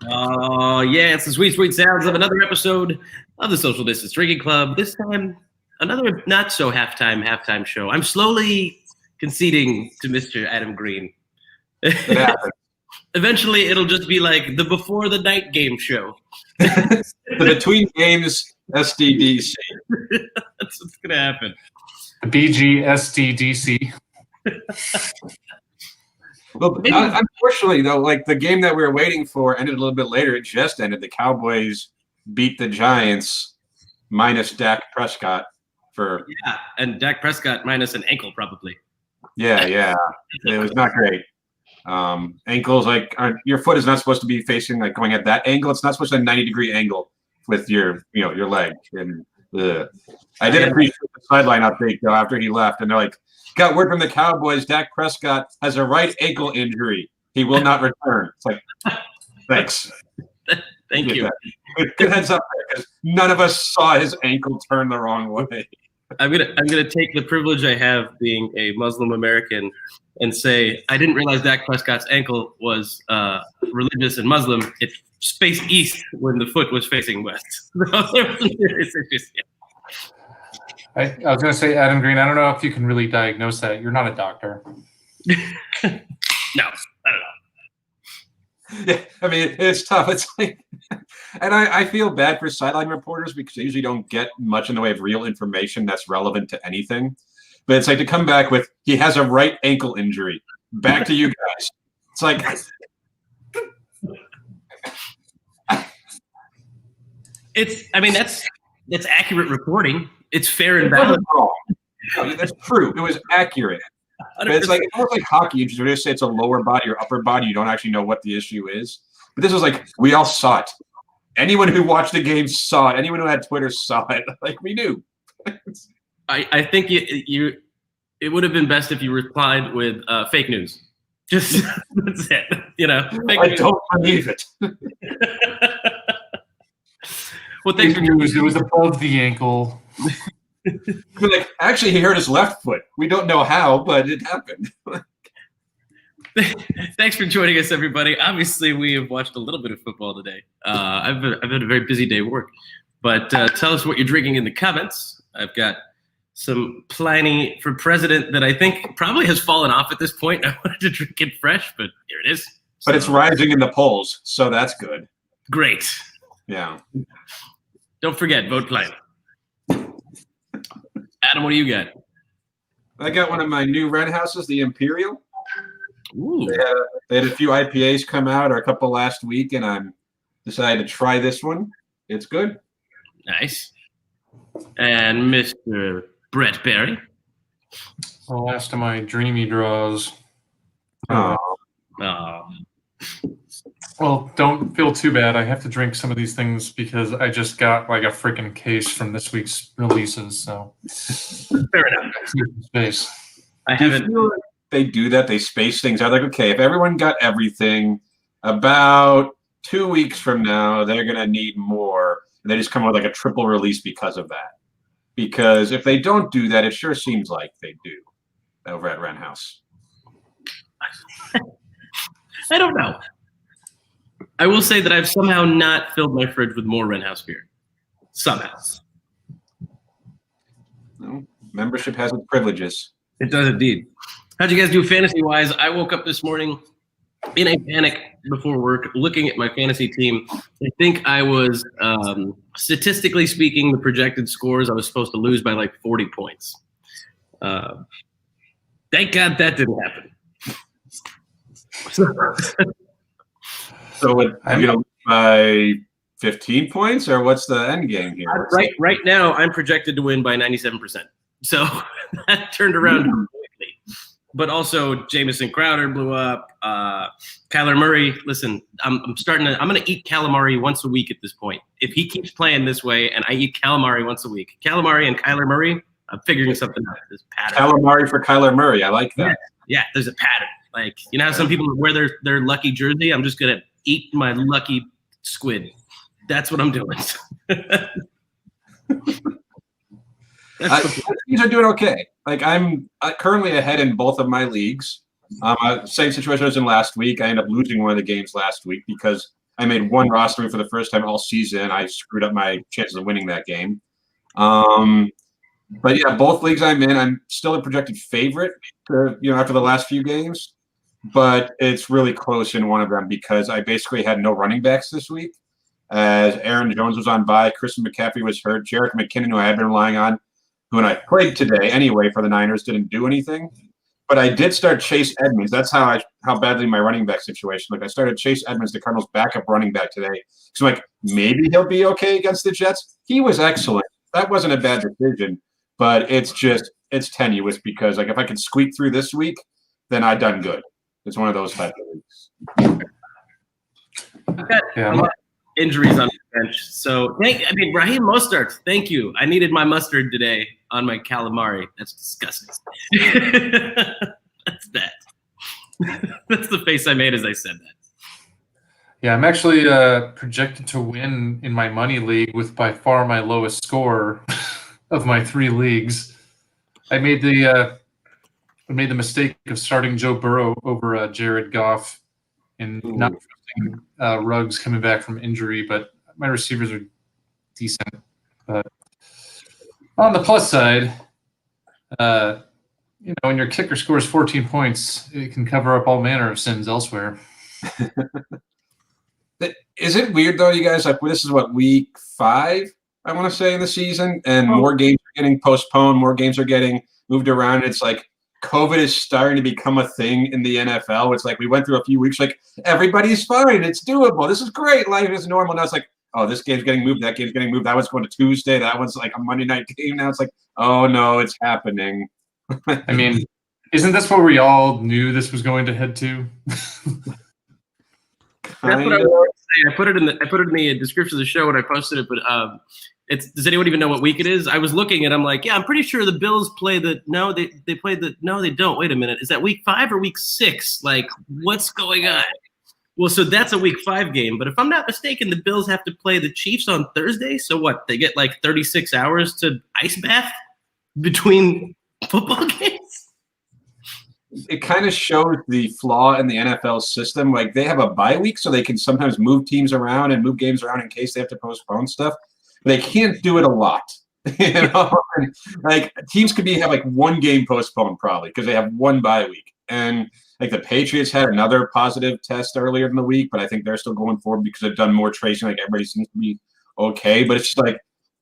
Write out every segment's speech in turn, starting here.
Oh, yeah, it's the sweet, sweet sounds of another episode of the Social Distance Drinking Club. This time, another not-so-halftime show. I'm slowly conceding to Mr. Adam Green. Eventually, it'll just be like the Before the Night Game show. The Between Games SDDC. That's what's going to happen. The BGSDDC. Well, unfortunately, though, like the game that we were waiting for ended a little bit later. It just ended. The Cowboys beat the Giants minus Dak Prescott for and Dak Prescott minus an ankle probably. Yeah, it was not great. Ankles your foot is not supposed to be facing like going at that angle. It's not supposed to be a 90-degree angle with your leg. And I did appreciate the sideline update though after he left, and they're like, got word from the Cowboys, Dak Prescott has a right ankle injury. He will not return. It's like, thanks. Thank you. Good heads up there, because none of us saw his ankle turn the wrong way. I'm gonna take the privilege I have being a Muslim American and say I didn't realize Dak Prescott's ankle was religious and Muslim. It faced east when the foot was facing west. I was going to say, Adam Green, I don't know if you can really diagnose that. You're not a doctor. No, I don't know. Yeah, I mean, it's tough. It's like, and I feel bad for sideline reporters because they usually don't get much in the way of real information that's relevant to anything. But it's like to come back with, he has a right ankle injury. Back to you guys. It's like, that's accurate reporting. It's fair and valid. No, that's true. It was accurate. But it's almost like hockey injuries where they say it's a lower body or upper body. You don't actually know what the issue is. But this was like, we all saw it. Anyone who watched the game saw it. Anyone who had Twitter saw it. Like, we knew. I think it would have been best if you replied with fake news. Just that's it. Fake I news. don't believe it. Well, thanks for news. It was above the ankle. Like, actually, he hurt his left foot. We don't know how, but it happened. Thanks for joining us, everybody. Obviously, we have watched a little bit of football today. I've had a very busy day of work. But tell us what you're drinking in the comments. I've got some Pliny for president that I think probably has fallen off at this point. I wanted to drink it fresh, but here it is. But it's rising in the polls, so that's good. Great. Yeah. Don't forget, vote Pliny. Adam, what do you got? I got one of my new rent houses, the Imperial. Ooh. They had a few IPAs come out, or a couple last week, and I decided to try this one. It's good. Nice. And Mr. Brett Berry. The last of my dreamy draws. Oh. Well, don't feel too bad. I have to drink some of these things because I just got like a freaking case from this week's releases. So Fair enough. Space. I haven't. They do that. They space things out. Like, okay, if everyone got everything, about 2 weeks from now, they're going to need more. And they just come out with like a triple release because of that. Because if they don't do that, it sure seems like they do over at Rent House. I don't know. I will say that I've somehow not filled my fridge with more Rent House beer. Somehow. Well, membership has its privileges. It does indeed. How'd you guys do fantasy-wise? I woke up this morning in a panic before work, looking at my fantasy team. I think I was, statistically speaking, the projected scores, I was supposed to lose by like 40 points. Thank God that didn't happen. So what, are you going to lose by 15 points, or what's the end game here? Right now, I'm projected to win by 97%. So that turned around quickly. But also, Jamison Crowder blew up. Kyler Murray. Listen, I'm going to eat calamari once a week at this point. If he keeps playing this way, and I eat calamari once a week, calamari and Kyler Murray, I'm figuring something out. There's a pattern. Calamari for Kyler Murray. I like that. Yeah, there's a pattern. Like, you know how some people wear their lucky jersey? I'm just going to eat my lucky squid. That's what I'm doing. These are doing okay. Like, I'm currently ahead in both of my leagues. Same situation as in last week. I ended up losing one of the games last week because I made one roster move for the first time all season. I screwed up my chances of winning that game. But yeah, both leagues I'm in, I'm still a projected favorite, after the last few games. But it's really close in one of them because I basically had no running backs this week. As Aaron Jones was on bye, Christian McCaffrey was hurt, Jerick McKinnon, who I had been relying on, who I played today anyway for the Niners, didn't do anything. But I did start Chase Edmonds. That's how badly my running back situation. Like I started Chase Edmonds, the Cardinals' backup running back today. So maybe he'll be okay against the Jets. He was excellent. That wasn't a bad decision. But it's tenuous because if I can squeak through this week, then I've done good. It's one of those type of weeks. I've got a lot of injuries on the bench. So Raheem Mostert, thank you. I needed my mustard today on my calamari. That's disgusting. That's that. That's the face I made as I said that. Yeah, I'm actually projected to win in my money league with by far my lowest score of my 3 leagues. I made the mistake of starting Joe Burrow over Jared Goff and not trusting Ruggs coming back from injury, but my receivers are decent. But on the plus side, when your kicker scores 14 points, it can cover up all manner of sins elsewhere. Is it weird though, you guys? This is week 5, I want to say, in the season, and more games are getting postponed, more games are getting moved around. It's COVID is starting to become a thing in the NFL. It's we went through a few weeks everybody's fine, it's doable, this is great, life is normal. Now it's oh, this game's getting moved, that game's getting moved, that one's going to Tuesday, that one's a Monday night game. Now it's oh no, it's happening. I mean, isn't this what we all knew this was going to head to? That's what I wanted to say. I put it in the description of the show when I posted it, but does anyone even know what week it is? I was looking and I'm I'm pretty sure the Bills play they don't. Wait a minute. Is that week 5 or week 6? What's going on? Well, so that's a week 5 game, but if I'm not mistaken, the Bills have to play the Chiefs on Thursday. So what? They get 36 hours to ice bath between football games? It kind of shows the flaw in the NFL system. They have a bye week, so they can sometimes move teams around and move games around in case they have to postpone stuff. But they can't do it a lot. Teams could have one game postponed probably because they have one bye week. And the Patriots had another positive test earlier in the week, but I think they're still going forward because they've done more tracing. Everybody seems to be okay. But it's just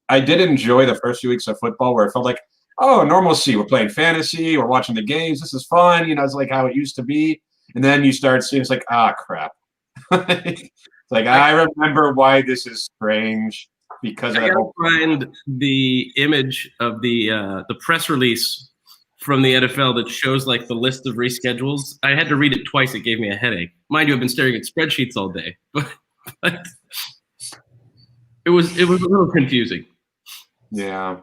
I did enjoy the first few weeks of football where it felt oh, normalcy. We're playing fantasy. We're watching the games. This is fun. It's how it used to be. And then you start seeing it's crap. I remember why this is strange because I gotta find the image of the press release from the NFL that shows the list of reschedules. I had to read it twice. It gave me a headache. Mind you, I've been staring at spreadsheets all day, but it was a little confusing. Yeah.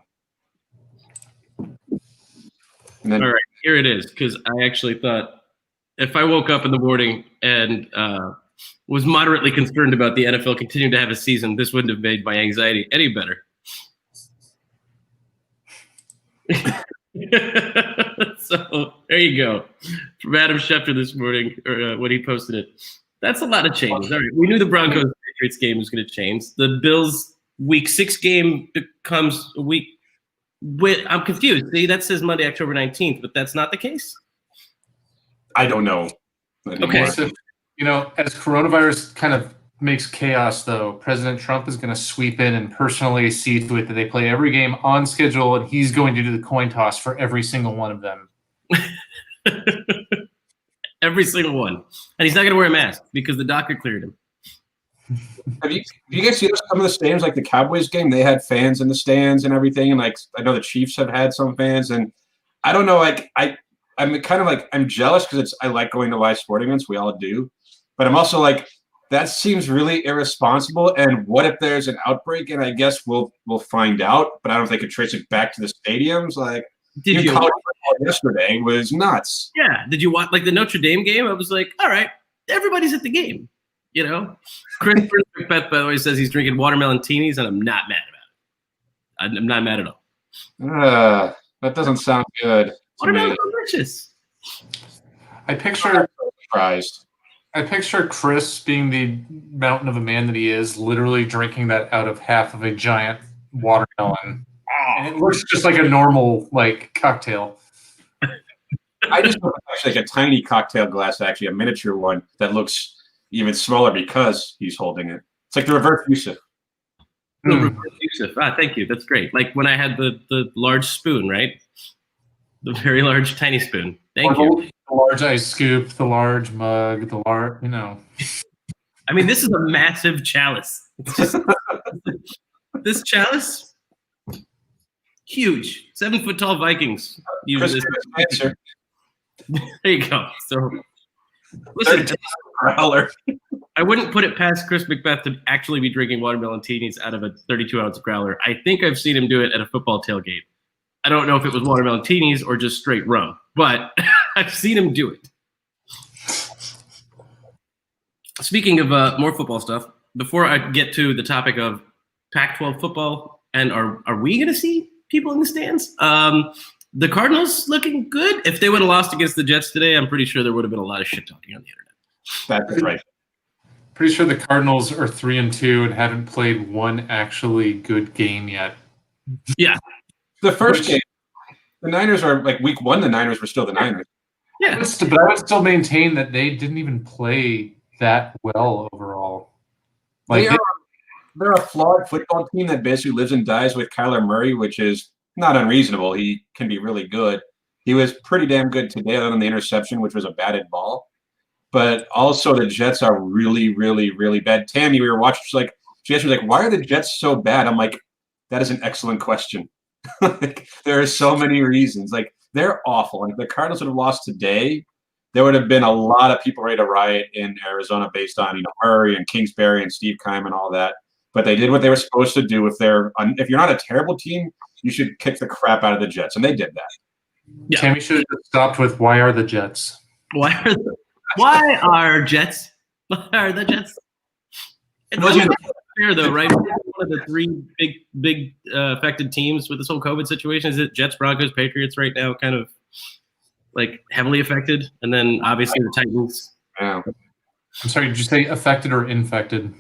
All right, here it is, because I actually thought if I woke up in the morning and was moderately concerned about the NFL continuing to have a season, this wouldn't have made my anxiety any better. So there you go. From Adam Schefter this morning, or when he posted it. That's a lot of changes. All right, we knew the Broncos-Patriots game was going to change. The Bills Week 6 game becomes a week. I'm confused. See, that says Monday, October 19th, but that's not the case? I don't know anymore. Okay, so, as coronavirus kind of makes chaos, though, President Trump is going to sweep in and personally see to it that they play every game on schedule, and he's going to do the coin toss for every single one of them. Every single one. And he's not going to wear a mask because the doctor cleared him. Have you guys seen some of the stadiums, the Cowboys game? They had fans in the stands and everything, and I know the Chiefs have had some fans, and I don't know, I'm kind of I'm jealous because I like going to live sporting events. We all do, but I'm also that seems really irresponsible. And what if there's an outbreak? And I guess we'll find out, but I don't think it trace it back to the stadiums. Did you college football yesterday was nuts. Yeah. Did you watch the Notre Dame game? I was all right, everybody's at the game. Chris Beth, by the way, says he's drinking watermelon teenies, and I'm not mad about it. I'm not mad at all. That doesn't sound good. Watermelon delicious. I picture surprised. I picture Chris being the mountain of a man that he is, literally drinking that out of half of a giant watermelon. And it looks just like a normal cocktail. I just want actually like a tiny cocktail glass, actually a miniature one that looks even smaller because he's holding it. It's like the reverse Yusuf. The reverse Yusuf. Thank you. That's great. Like when I had the large spoon, right? The very large tiny spoon. Thank you. The large ice scoop, the large mug, the large, I mean, this is a massive chalice. It's just this chalice, huge. 7 foot tall Vikings use this. There you go. So listen, growler. I wouldn't put it past Chris Macbeth to actually be drinking watermelon teenies out of a 32-ounce growler. I think I've seen him do it at a football tailgate. I don't know if it was watermelon teenies or just straight rum, but I've seen him do it. Speaking of more football stuff, before I get to the topic of Pac-12 football, and are we going to see people in the stands? The Cardinals looking good. If they would have lost against the Jets today, I'm pretty sure there would have been a lot of shit talking on the internet. That's right. Pretty sure the Cardinals are 3-2 and haven't played one actually good game yet. Yeah. The first game, the Niners are like week 1. The Niners were still the Niners. Yeah, but I would still maintain that they didn't even play that well overall. They're a flawed football team that basically lives and dies with Kyler Murray, which is not unreasonable. He can be really good. He was pretty damn good today, other than the interception, which was a batted ball. But also the Jets are really, really, really bad. Tammy, we were watching. She asked me why are the Jets so bad? I'm like, that is an excellent question. There are so many reasons. They're awful. And if the Cardinals would have lost today, there would have been a lot of people ready to riot in Arizona based on Murray and Kingsbury and Steve Keim and all that. But they did what they were supposed to do. If you're not a terrible team, you should kick the crap out of the Jets, and they did that. Yeah. Tammy should have stopped with "Why are the Jets?" Why are the Jets? Why are the Jets? It's fair though, right? One of the three big affected teams with this whole COVID situation. Is it Jets, Broncos, Patriots right now? Kind of heavily affected, and then obviously the Titans. Yeah. I'm sorry, did you say affected or infected?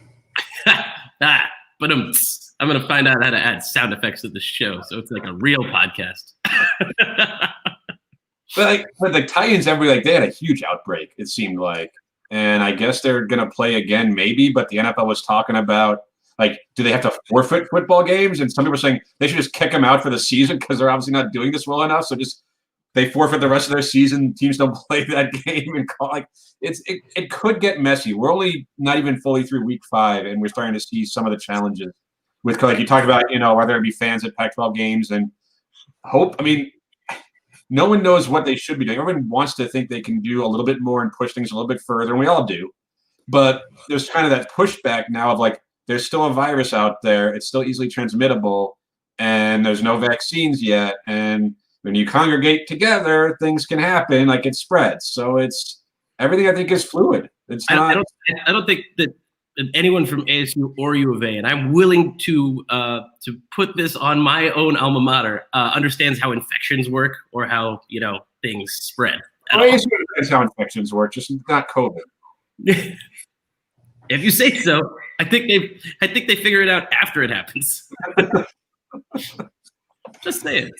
But I'm going to find out how to add sound effects to the show, so it's like a real podcast. But the Titans, they had a huge outbreak, it seemed like. And I guess they're going to play again, maybe, but the NFL was talking about, do they have to forfeit football games? And some people were saying they should just kick them out for the season because they're obviously not doing this well enough, so just they forfeit the rest of their season. Teams don't play that game, and it could get messy. We're only not even fully through week 5, and we're starting to see some of the challenges with you talked about. Are there going to be fans at Pac-12 games and hope? I mean, no one knows what they should be doing. Everyone wants to think they can do a little bit more and push things a little bit further, and we all do. But there's kind of that pushback now of there's still a virus out there. It's still easily transmittable, and there's no vaccines yet, and when you congregate together, things can happen. It spreads. So it's everything. I think is fluid. It's not. I don't think that anyone from ASU or U of A, and I'm willing to put this on my own alma mater, understands how infections work or how things spread. ASU understands how infections work, just not COVID. If you say so, I think they figure it out after it happens. Just say it.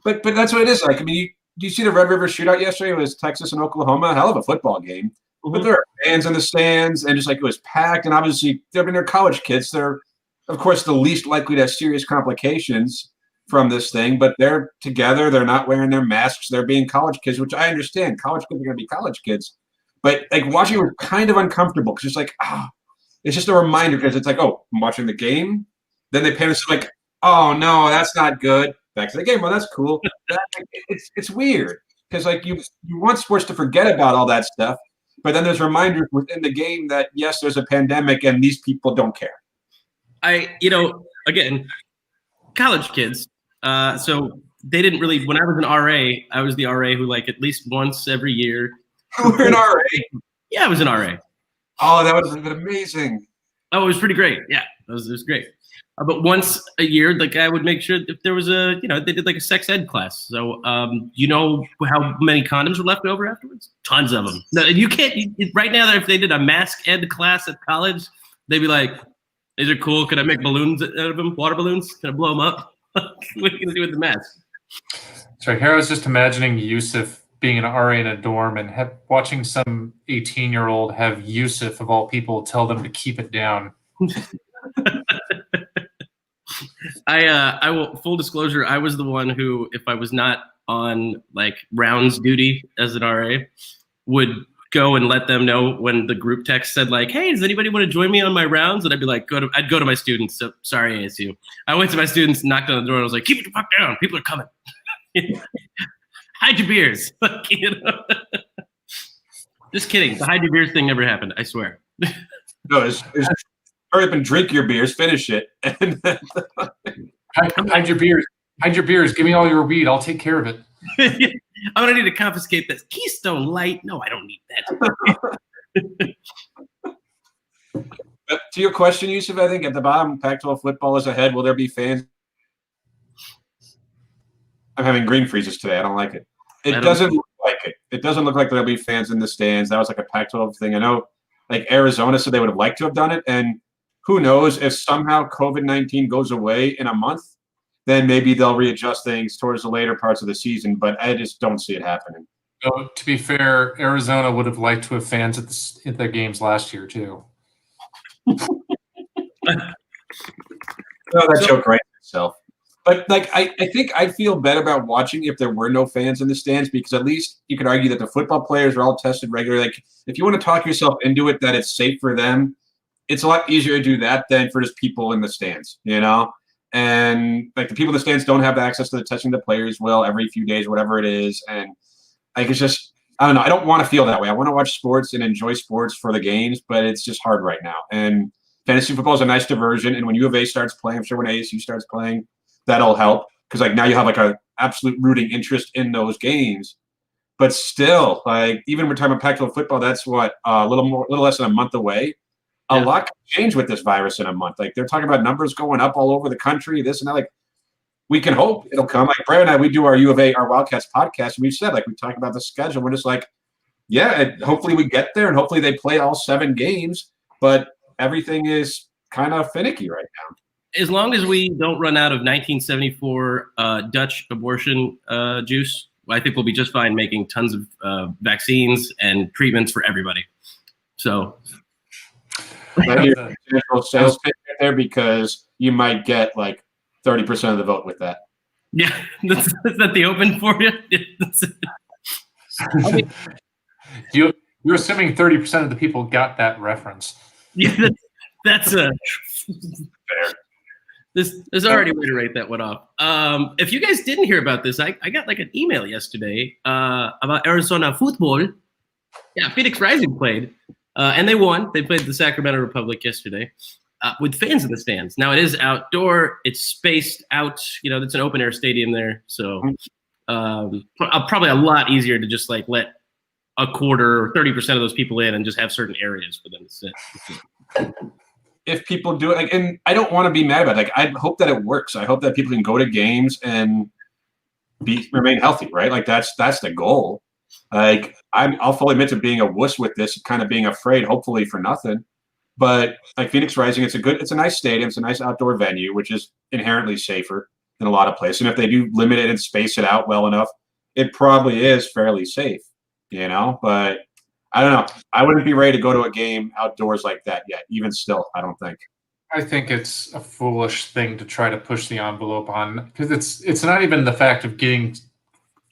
But that's what it is. Do you see the Red River Shootout yesterday? It was Texas and Oklahoma. Hell of a football game. Mm-hmm. But there are fans in the stands, and it was packed. And obviously, they're college kids. They're, of course, the least likely to have serious complications from this thing. But they're together. They're not wearing their masks. They're being college kids, which I understand. College kids are going to be college kids. But watching it was kind of uncomfortable because it's just a reminder because it's I'm watching the game. Then they panic. It's oh no, that's not good. Back to the game. Well, that's cool. It's weird because you want sports to forget about all that stuff, but then there's reminders within the game that yes, there's a pandemic and these people don't care. Again, college kids. So they didn't really. When I was an RA, I was the RA who at least once every year. You were an RA? Yeah, I was an RA. Oh, that would have been amazing. Oh, it was pretty great. Yeah, it was great. But once a year, like I would make sure if there was they did like a sex ed class. So, you know how many condoms were left over afterwards? Tons of them. No, you can't right now. If they did a mask ed class at college, they'd be like, "Is it cool? Can I make balloons out of them? Water balloons? Can I blow them up? What are you gonna do with the mask?" So here I was just imagining Yusuf being an RA in a dorm and watching some 18-year-old have Yusuf, of all people, tell them to keep it down. I will, full disclosure, I was the one who, if I was not on like rounds duty as an RA, would go and let them know when the group text said like, "Hey, does anybody want to join me on my rounds?" And I'd be like, I'd go to my students. So sorry, ASU. I went to my students, knocked on the door, and I was like, "Keep it the fuck down. People are coming. Hide your beers." Just kidding. The hide your beers thing never happened. I swear. No, it's hurry up and drink your beers, finish it, and then Hide your beers. Hide your beers. Give me all your weed. I'll take care of it. I'm gonna need to confiscate this Keystone Light. No, I don't need that. But to your question, Yusuf, I think at the bottom, Pac-12 football is ahead. Will there be fans? I'm having green freezes today. I don't like it. It doesn't look like it. It doesn't look like there'll be fans in the stands. That was like a Pac-12 thing. I know, like Arizona said they would have liked to have done it, and who knows if somehow COVID-19 goes away in a month, then maybe they'll readjust things towards the later parts of the season. But I just don't see it happening. So, to be fair, Arizona would have liked to have fans at their games last year too. Oh, that joke right itself. But like I think I'd feel better about watching if there were no fans in the stands, because at least you could argue that the football players are all tested regularly. Like if you want to talk yourself into it that it's safe for them, it's a lot easier to do that than for just people in the stands, you know? And like the people in the stands don't have access to the testing the players will every few days, whatever it is. And like it's just, I don't know. I don't want to feel that way. I want to watch sports and enjoy sports for the games, but it's just hard right now. And fantasy football is a nice diversion. And when U of A starts playing, I'm sure when ASU starts playing, that'll help, because like now you have like a absolute rooting interest in those games. But still, like even we're talking about Pac-12 football, that's what a little less than a month away. A lot can change with this virus in a month. Like they're talking about numbers going up all over the country, this and that. Like we can hope it'll come. Like Brad and I, we do our U of A, our Wildcats podcast, and we've said like we talk about the schedule. We're just like, yeah, hopefully we get there, and hopefully they play all 7 games. But everything is kind of finicky right now. As long as we don't run out of 1974 Dutch abortion juice, I think we'll be just fine making tons of vaccines and treatments for everybody. So, sales pitch right there, because you might get like 30% of the vote with that. Yeah, that's not the open for you. I mean, You're assuming 30% of the people got that reference. Yeah, that's a Fair. There's already a way to write that one off. If you guys didn't hear about this, I got like an email yesterday about Arizona football. Yeah, Phoenix Rising played, and they won. They played the Sacramento Republic yesterday with fans in the stands. Now it is outdoor. It's spaced out. You know, it's an open air stadium there, so probably a lot easier to just like let a quarter or 30% of those people in and just have certain areas for them to sit. If people do it, like, and I don't want to be mad about it. Like, I hope that it works. I hope that people can go to games and remain healthy, right? Like that's the goal. Like I'll fully admit to being a wuss with this, kind of being afraid, hopefully for nothing. But like Phoenix Rising, it's a nice stadium, it's a nice outdoor venue, which is inherently safer than a lot of places. And if they do limit it and space it out well enough, it probably is fairly safe, you know. But I don't know. I wouldn't be ready to go to a game outdoors like that yet. Even still, I don't think. I think it's a foolish thing to try to push the envelope on, because it's not even the fact of getting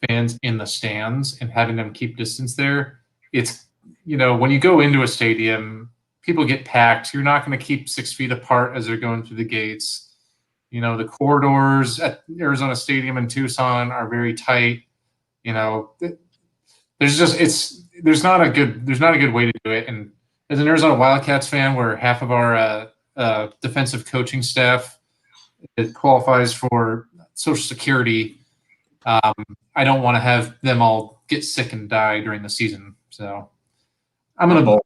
fans in the stands and having them keep distance there. It's, you know, when you go into a stadium, people get packed. You're not going to keep 6 feet apart as they're going through the gates. You know, the corridors at Arizona Stadium in Tucson are very tight. You know, there's not a good way to do it. And as an Arizona Wildcats fan, where half of our defensive coaching staff it qualifies for Social Security, I don't want to have them all get sick and die during the season. So I'm gonna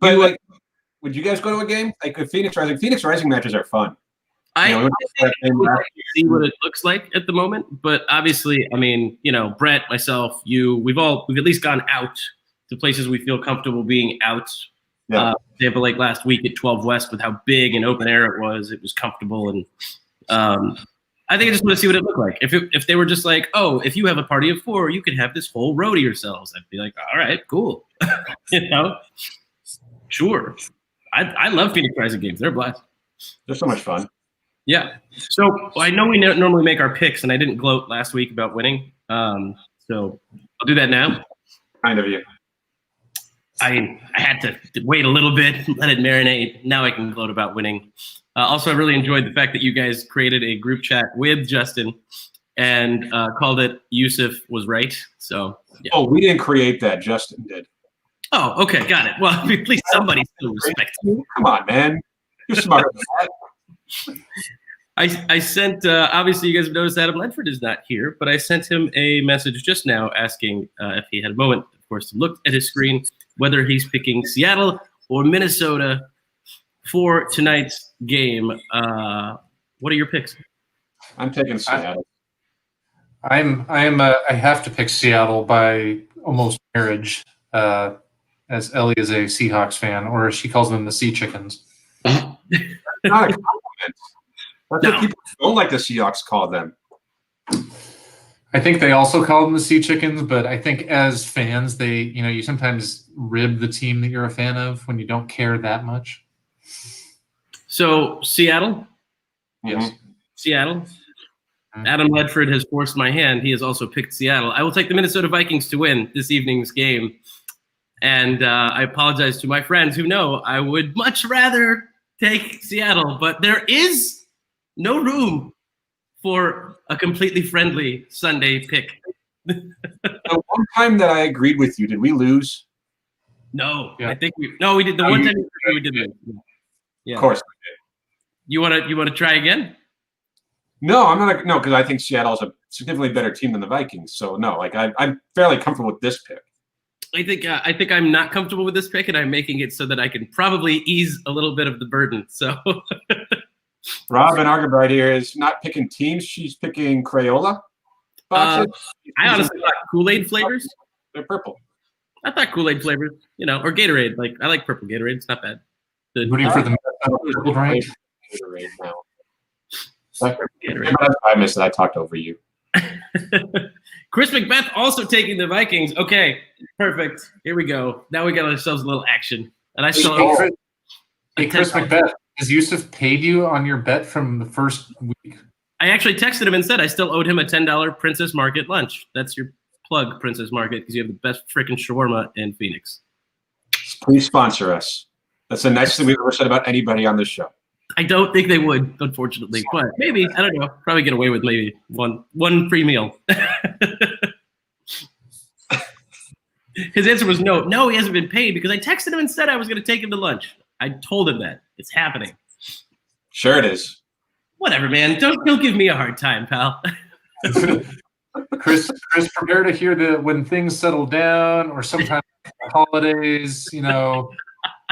But like would you guys go to a game like a Phoenix Rising? Phoenix Rising matches are fun. I we think we'd like to see what it looks like at the moment, but obviously, I mean, Brett, myself, you, we've at least gone out to places we feel comfortable being out. Yeah. For example, like last week at 12 West, with how big and open air it was comfortable, and I think I just want to see what it looked like. If they were just like, oh, if you have a party of 4, you can have this whole row to yourselves, I'd be like, all right, cool, sure. I love Phoenix Rising games; they're a blast. They're so much fun. Yeah. So I know we normally make our picks, and I didn't gloat last week about winning. So I'll do that now. Kind of you. I had to wait a little bit, let it marinate. Now I can gloat about winning. Also, I really enjoyed the fact that you guys created a group chat with Justin and called it Yusuf was right. So yeah. Oh, we didn't create that. Justin did. Oh, okay. Got it. Well, at least somebody still respects you. Come on, man. You're smarter than that. I sent, obviously you guys have noticed Adam Ledford is not here, but I sent him a message just now asking if he had a moment, of course, to look at his screen, whether he's picking Seattle or Minnesota for tonight's game. What are your picks? I'm taking Seattle. I have to pick Seattle by almost marriage, as Ellie is a Seahawks fan, or as she calls them, the Sea Chickens. Not a compliment. That's what people who don't like the Seahawks call them. I think they also call them the Sea Chickens, but I think as fans, you sometimes rib the team that you're a fan of when you don't care that much. So Seattle? Yes. Seattle? Adam Ledford has forced my hand. He has also picked Seattle. I will take the Minnesota Vikings to win this evening's game. And I apologize to my friends who know I would much rather take Seattle, but there is no room for a completely friendly Sunday pick. The one time that I agreed with you, did we lose? No, yeah. I think we did. The one time we did lose. Yeah. Of course. You want to try again? No, I'm not. No, because I think Seattle's a significantly better team than the Vikings. So no, like I'm fairly comfortable with this pick. I think I'm not comfortable with this pick, and I'm making it so that I can probably ease a little bit of the burden. So, Robin Argabright here is not picking teams; she's picking Crayola boxes. I honestly thought Kool-Aid flavors. They're purple. I thought Kool-Aid flavors, or Gatorade. Like I like purple Gatorade; it's not bad. Rooting for the purple drink. Gatorade now. Gatorade. I missed it. I talked over you. Chris Macbeth also taking the Vikings. Okay, perfect. Here we go. Now we got ourselves a little action. And I still Hey, Chris Macbeth, has Yusuf paid you on your bet from the first week? I actually texted him and said I still owed him a $10 Princess Market lunch. That's your plug, Princess Market, because you have the best freaking shawarma in Phoenix. Please sponsor us. That's the nicest thing we've ever said about anybody on this show. I don't think they would, unfortunately, but maybe. I don't know. Probably get away with maybe one free meal. His answer was no. No, he hasn't been paid because I texted him and said I was going to take him to lunch. I told him that. It's happening. Sure it is. Whatever, man. Don't give me a hard time, pal. Chris, prepare to hear when things settle down or sometimes holidays, I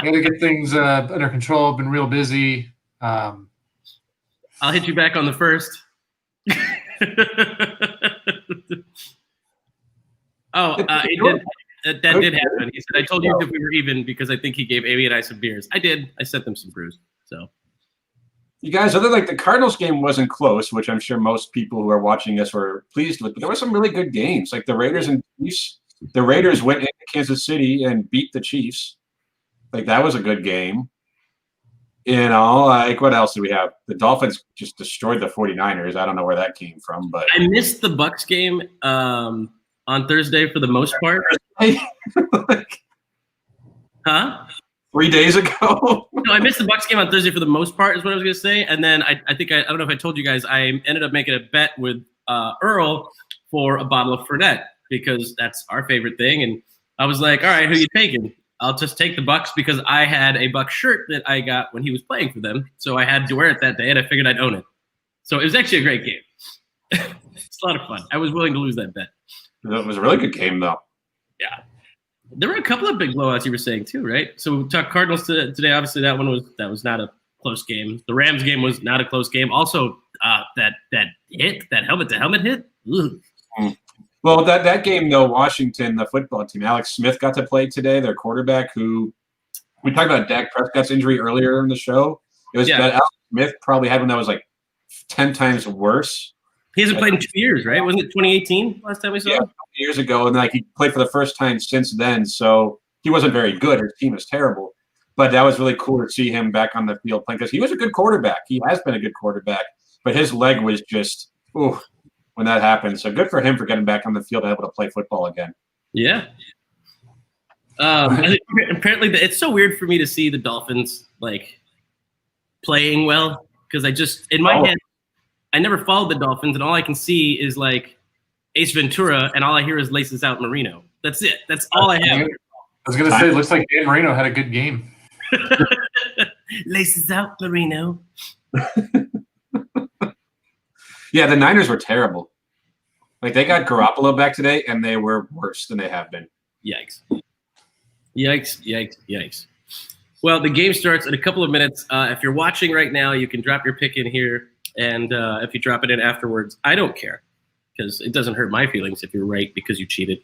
got to get things under control. I've been real busy. I'll hit you back on the first. That did happen. He said, I told you if we were even because I think he gave Amy and I some beers. I did. I sent them some brews. So, you guys, other like the Cardinals game wasn't close, which I'm sure most people who are watching us were pleased with, but there were some really good games. Like the Raiders and Chiefs. The Raiders went into Kansas City and beat the Chiefs. Like that was a good game. Like what else do we have? The Dolphins just destroyed the 49ers. I don't know where that came from, but I missed the Bucs game on Thursday for the most part. Huh? 3 days ago. No, I missed the Bucs game on Thursday for the most part is what I was going to say. And then I think I don't know if I told you guys, I ended up making a bet with Earl for a bottle of Fernet because that's our favorite thing. And I was like, all right, who you taking? I'll just take the Bucs because I had a Bucs shirt that I got when he was playing for them. So I had to wear it that day, and I figured I'd own it. So it was actually a great game. It's a lot of fun. I was willing to lose that bet. It was a really good game, though. Yeah. There were a couple of big blowouts you were saying too, right? So we talked Cardinals today. Obviously, that was not a close game. The Rams game was not a close game. Also, that helmet to helmet hit. Ugh. Well, that game though, Washington, the football team, Alex Smith got to play today, their quarterback, who we talked about Dak Prescott's injury earlier in the show. It was that Alex Smith probably had one that was like 10 times worse. He hasn't played in 2 years, right? Wasn't it 2018 last time we saw him? 2 years ago, and like he played for the first time since then. So he wasn't very good. His team was terrible. But that was really cool to see him back on the field playing because he was a good quarterback. He has been a good quarterback, but his leg was just when that happened. So good for him for getting back on the field and able to play football again. Yeah. Apparently, it's so weird for me to see the Dolphins like playing well because I just in my head I never followed the Dolphins and all I can see is like Ace Ventura and all I hear is laces out Marino. That's it. That's all I have. I was gonna say, it looks like Dan Marino had a good game. Laces out Marino. Yeah, the Niners were terrible. Like they got Garoppolo back today, and they were worse than they have been. Yikes. Yikes, yikes, yikes. Well, the game starts in a couple of minutes. If you're watching right now, you can drop your pick in here. And if you drop it in afterwards, I don't care because it doesn't hurt my feelings if you're right because you cheated.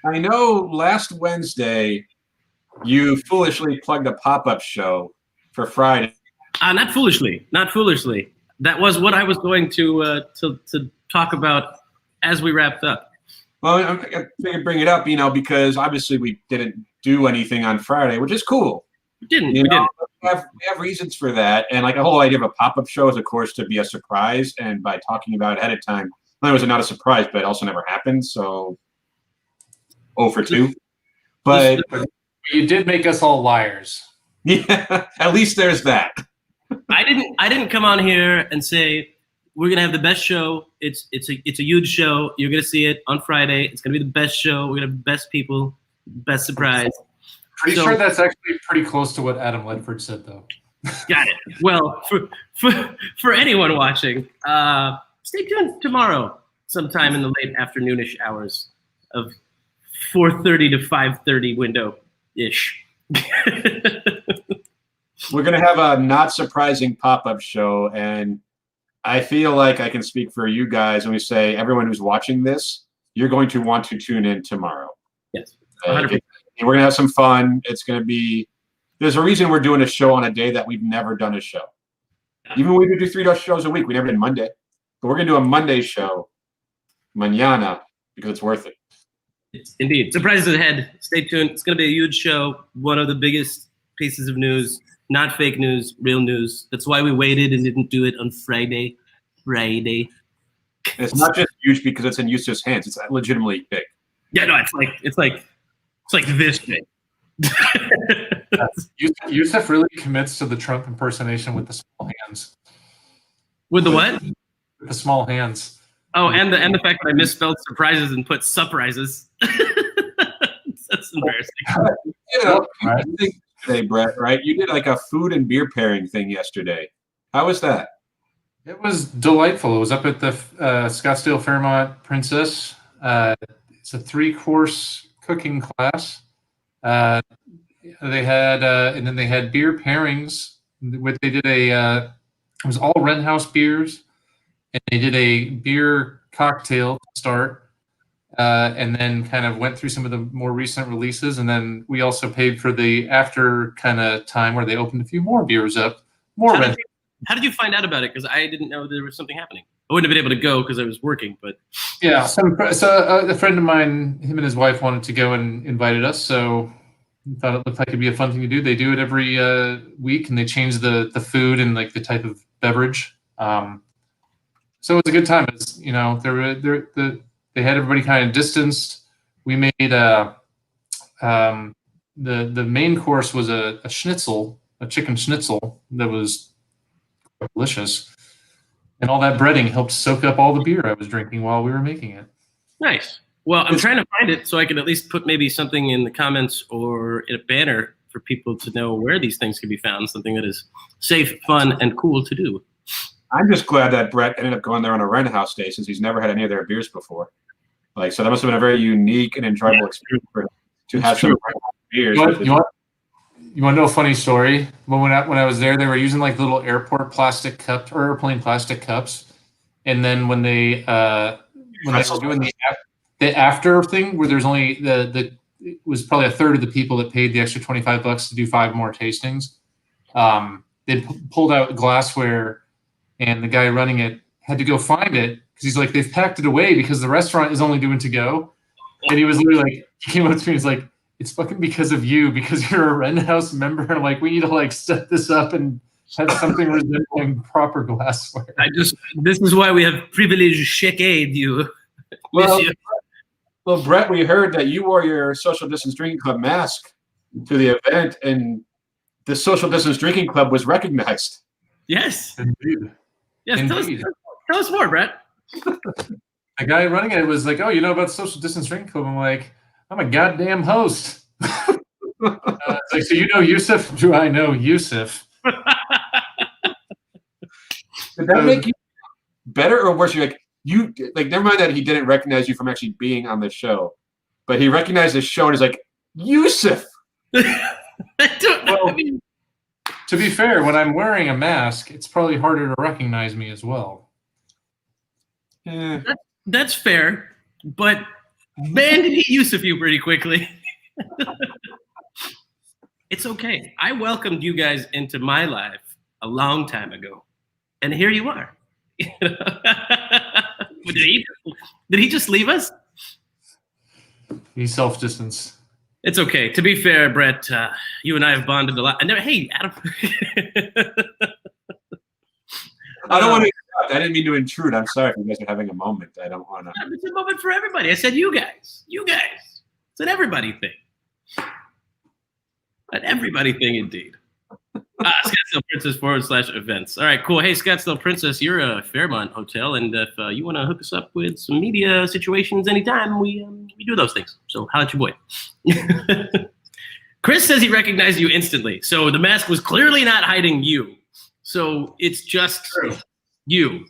I know last Wednesday you foolishly plugged a pop-up show for Friday. Not foolishly. That was what I was going to talk about as we wrapped up. Well, I figured bring it up, because obviously we didn't do anything on Friday, which is cool. We didn't. We have reasons for that, and like the whole idea of a pop-up show is, of course, to be a surprise. And by talking about it ahead of time, not only was it not a surprise, but it also never happened. So, 0 for 2. But you did make us all liars. Yeah, at least there's that. I didn't come on here and say we're gonna have the best show. It's a huge show. You're gonna see it on Friday. It's gonna be the best show. We're gonna have the best people, best surprise. Pretty sure that's actually pretty close to what Adam Ledford said, though. Got it. Well, for anyone watching, stay tuned tomorrow, sometime in the late afternoonish hours of 4:30 to 5:30 window ish. We're going to have a not surprising pop-up show, and I feel like I can speak for you guys when we say everyone who's watching this, you're going to want to tune in tomorrow. Yes, 100%. We're going to have some fun. It's going to be – there's a reason we're doing a show on a day that we've never done a show. Even when we do 3 shows a week, we never did Monday. But we're going to do a Monday show, mañana, because it's worth it. Indeed. Surprises ahead. Stay tuned. It's going to be a huge show. One of the biggest pieces of news. Not fake news, real news. That's why we waited and didn't do it on Friday. It's not just huge because it's in Yusuf's hands. It's legitimately big. Yeah, no, it's like this big. Yusuf really commits to the Trump impersonation with the small hands. With the what? With the small hands. Oh, and the fact that I misspelled surprises and put surprises. That's embarrassing. Right. Today, Brett, right? You did like a food and beer pairing thing yesterday. How was that? It was delightful. It was up at the Scottsdale Fairmont Princess. It's a 3-course cooking class. They had, and then they had beer pairings. They did it was all Wren House beers, and they did a beer cocktail to start. And then kind of went through some of the more recent releases. And then we also paid for the after kind of time where they opened a few more beers up. How did you find out about it? Because I didn't know there was something happening. I wouldn't have been able to go because I was working. But yeah, so a friend of mine, him and his wife wanted to go and invited us. So we thought it looked like it'd be a fun thing to do. They do it every week, and they change the food and like the type of beverage. So it was a good time. It's, they had everybody kind of distanced. We made the main course was a chicken schnitzel that was delicious, and all that breading helped soak up all the beer I was drinking while we were making it. Nice. Well, I'm trying to find it so I can at least put maybe something in the comments or in a banner for people to know where these things can be found. Something that is safe, fun, and cool to do. I'm just glad that Brett ended up going there on a Wren House day since he's never had any of their beers before. Like, so that must have been a very unique and enjoyable experience for him to have some beers. You want to know a funny story? When I was there, they were using like little airport plastic cups or airplane plastic cups, and then when they were doing the after thing, where there's only it was probably a third of the people that paid the extra $25 to do 5 more tastings. They pulled out glassware, and the guy running it had to go find it because he's like, they've packed it away because the restaurant is only doing to go, and he was literally like, he came up to me, he's like, it's fucking because of you, because you're a rent house member. And I'm like, we need to like set this up and have something resembling proper glassware. This is why we have privileged check aid, you. Well, Brett, we heard that you wore your social distance drinking club mask to the event, and the social distance drinking club was recognized. Yes. Indeed. Yes. Indeed. Tell us more, Brett. The guy running it was like, oh, you know about social distance drinking club? I'm like, I'm a goddamn host. It's like, so you know Yusuf? Do I know Yusuf? Did that make you better or worse? You're like, never mind that he didn't recognize you from actually being on the show, but he recognized the show and is like, Yusuf. I don't know. Well, to be fair, when I'm wearing a mask, it's probably harder to recognize me as well. Yeah. That's fair, but man, did he Yusuf you pretty quickly. It's okay. I welcomed you guys into my life a long time ago, and here you are. Did he just leave us? He self-distanced. It's okay. To be fair, Brett, you and I have bonded a lot. Hey, Adam. I don't want to interrupt. I didn't mean to intrude. I'm sorry if you guys are having a moment. I don't want to. It's a moment for everybody. I said you guys. You guys. It's an everybody thing. An everybody thing indeed. Scottsdale Princess /events. All right, cool. Hey, Scottsdale Princess, you're a Fairmont hotel, and if you want to hook us up with some media situations anytime, we do those things. So holla at your boy. Chris says he recognized you instantly. So the mask was clearly not hiding you. So it's just you.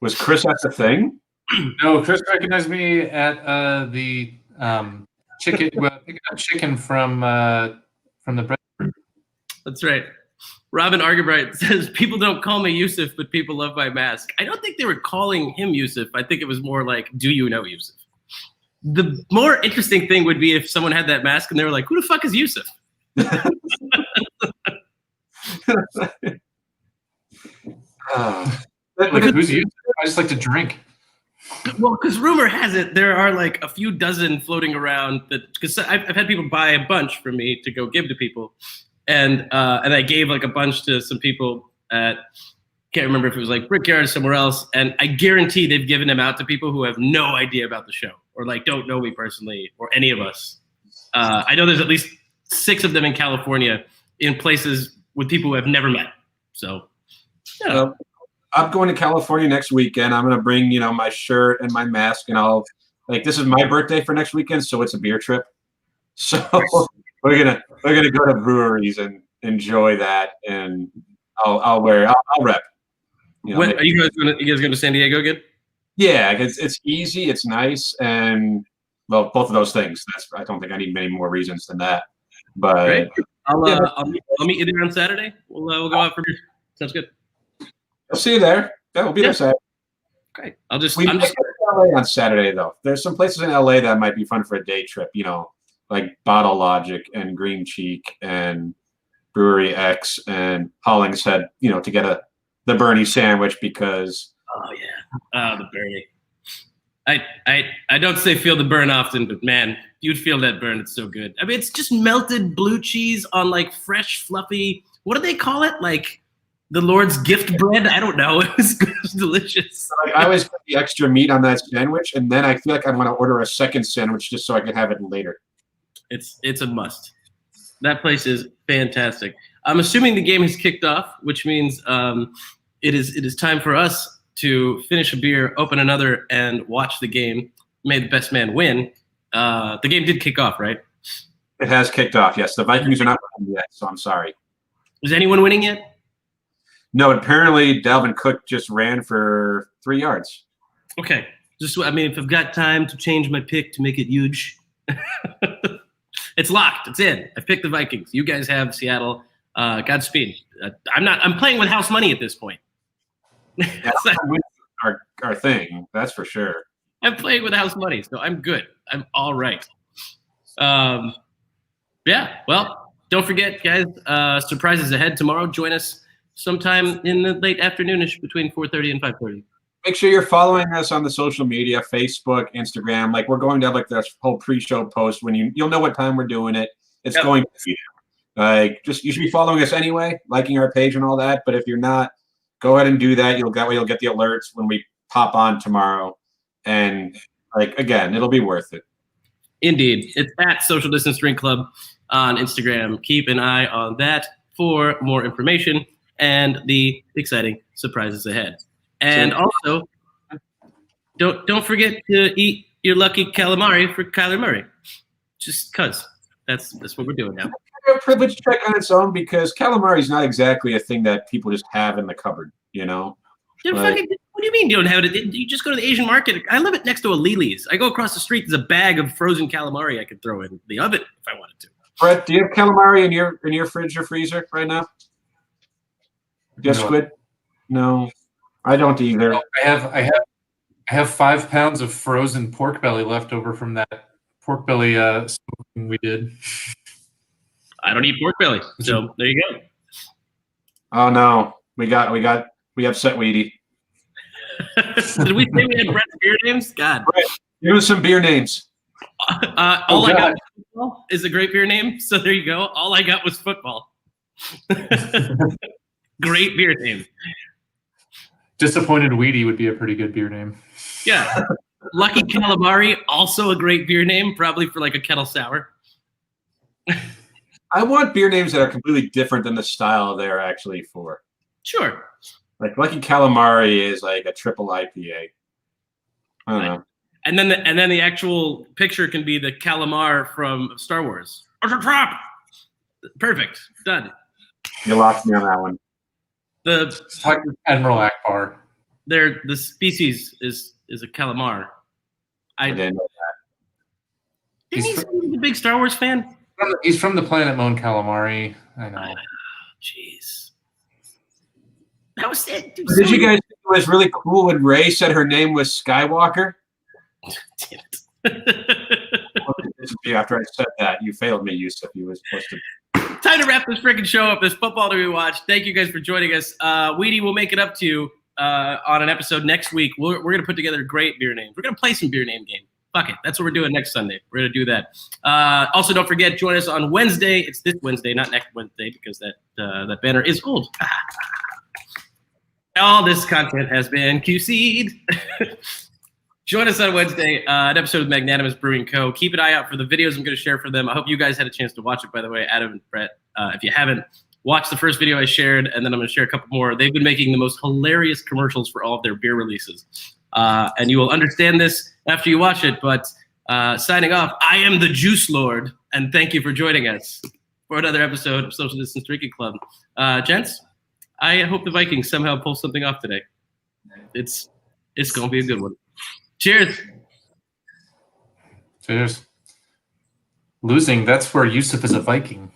Was Chris at the thing? No, Chris recognized me at the chicken. Well, I got chicken from the bread. That's right. Robin Argabright says, people don't call me Yusuf, but people love my mask. I don't think they were calling him Yusuf. I think it was more like, do you know Yusuf? The more interesting thing would be if someone had that mask and they were like, who the fuck is Yusuf? Who's Yusuf? I just like to drink. Well, because rumor has it there are like a few dozen floating around that, because I've had people buy a bunch from me to go give to people, and I gave like a bunch to some people at, can't remember if it was like Brickyard or somewhere else, and I guarantee they've given them out to people who have no idea about the show or like don't know me personally or any of us. I know there's at least 6 of them in California in places with people who have never met. So, yeah. I'm going to California next weekend. I'm going to bring, my shirt and my mask, and this is my birthday for next weekend, so it's a beer trip. So we're gonna go to breweries and enjoy that, and I'll rep. When are you guys going to San Diego again? Yeah, it's easy, it's nice, and well, both of those things. I don't think I need many more reasons than that. But great. I'll meet you there on Saturday. We'll go out for beer. Sounds good. I'll see you there. That will be there Saturday. Great. I'm just LA on Saturday though. There's some places in LA that might be fun for a day trip. Like Bottle Logic and Green Cheek and Brewery X and Hollingshead. To get the Bernie sandwich because. Oh yeah. The Bernie. I don't say feel the burn often, but man, you'd feel that burn. It's so good. I mean, it's just melted blue cheese on like fresh, fluffy. What do they call it? Like. The Lord's gift bread? I don't know. It was delicious. I always put the extra meat on that sandwich, and then I feel like I'm going to order a second sandwich just so I can have it later. It's a must. That place is fantastic. I'm assuming the game has kicked off, which means it is time for us to finish a beer, open another, and watch the game. May the best man win. The game did kick off, right? It has kicked off, yes. The Vikings are not winning yet, so I'm sorry. Is anyone winning yet? No, apparently Dalvin Cook just ran for 3 yards. Okay. Just, I mean, if I've got time to change my pick to make it huge, it's locked. It's in. I picked the Vikings. You guys have Seattle. Godspeed. I'm playing with house money at this point. That's our thing. That's for sure. I'm playing with house money, so I'm good. I'm all right. Yeah. Well, don't forget, guys. Surprises ahead tomorrow. Join us sometime in the late afternoonish between 4:30 and 5:30. Make sure you're following us on the social media, Facebook, Instagram. Like we're going to have like this whole pre-show post when you'll know what time we're doing it. It's going to be like you should be following us anyway, liking our page and all that. But if you're not, go ahead and do that. You'll get the alerts when we pop on tomorrow. And like again, it'll be worth it. Indeed. It's at Social Distance Drink Club on Instagram. Keep an eye on that for more information and the exciting surprises ahead. And also, don't forget to eat your lucky calamari for Kyler Murray. Just cause that's what we're doing now. A privilege check on its own because calamari is not exactly a thing that people just have in the cupboard, you know. What do you mean you don't have it? You just go to the Asian market. I live next to a Lily's. I go across the street. There's a bag of frozen calamari I could throw in the oven if I wanted to. Brett, do you have calamari in your fridge or freezer right now? Just squid? No, I don't either. No, I have 5 pounds of frozen pork belly left over from that pork belly smoking we did. I don't eat pork belly, so there you go. Oh no, we upset Weedy. Did we say we had Brett's beer names? God. Brett, give us some beer names. All I got was football is a great beer name, so there you go. All I got was football. Great beer name. Disappointed Weedy would be a pretty good beer name. Yeah. Lucky Calamari, also a great beer name, probably for like a kettle sour. I want beer names that are completely different than the style they're actually for. Sure. Like Lucky Calamari is like a triple IPA. I don't know. And then the actual picture can be the calamar from Star Wars. It's a trap. Perfect. Done. You lost me on that one. Admiral Akbar. The species is a calamar. I didn't know that. Didn't he say he was a big Star Wars fan? He's from the planet Mon Calamari. I know. Jeez. That was it. Dude, Did you guys think it was really cool when Rey said her name was Skywalker? Damn it. After I said that, you failed me, Yusuf. You were supposed to. Time to wrap this freaking show up. There's football to be watched. Thank you guys for joining us. Weedy will make it up to you on an episode next week. We're going to put together great beer names. We're going to play some beer name game. Fuck it. That's what we're doing next Sunday. We're going to do that. Also, don't forget, join us on Wednesday. It's this Wednesday, not next Wednesday, because that banner is old. All this content has been QC'd. Join us on Wednesday, an episode of Magnanimous Brewing Co. Keep an eye out for the videos I'm going to share for them. I hope you guys had a chance to watch it, by the way, Adam and Brett. If you haven't, watch the first video I shared, and then I'm going to share a couple more. They've been making the most hilarious commercials for all of their beer releases. And you will understand this after you watch it, but signing off, I am the Juice Lord, and thank you for joining us for another episode of Social Distance Drinking Club. Gents, I hope the Vikings somehow pull something off today. It's going to be a good one. Cheers. Cheers. Losing, that's where Yusuf is a Viking.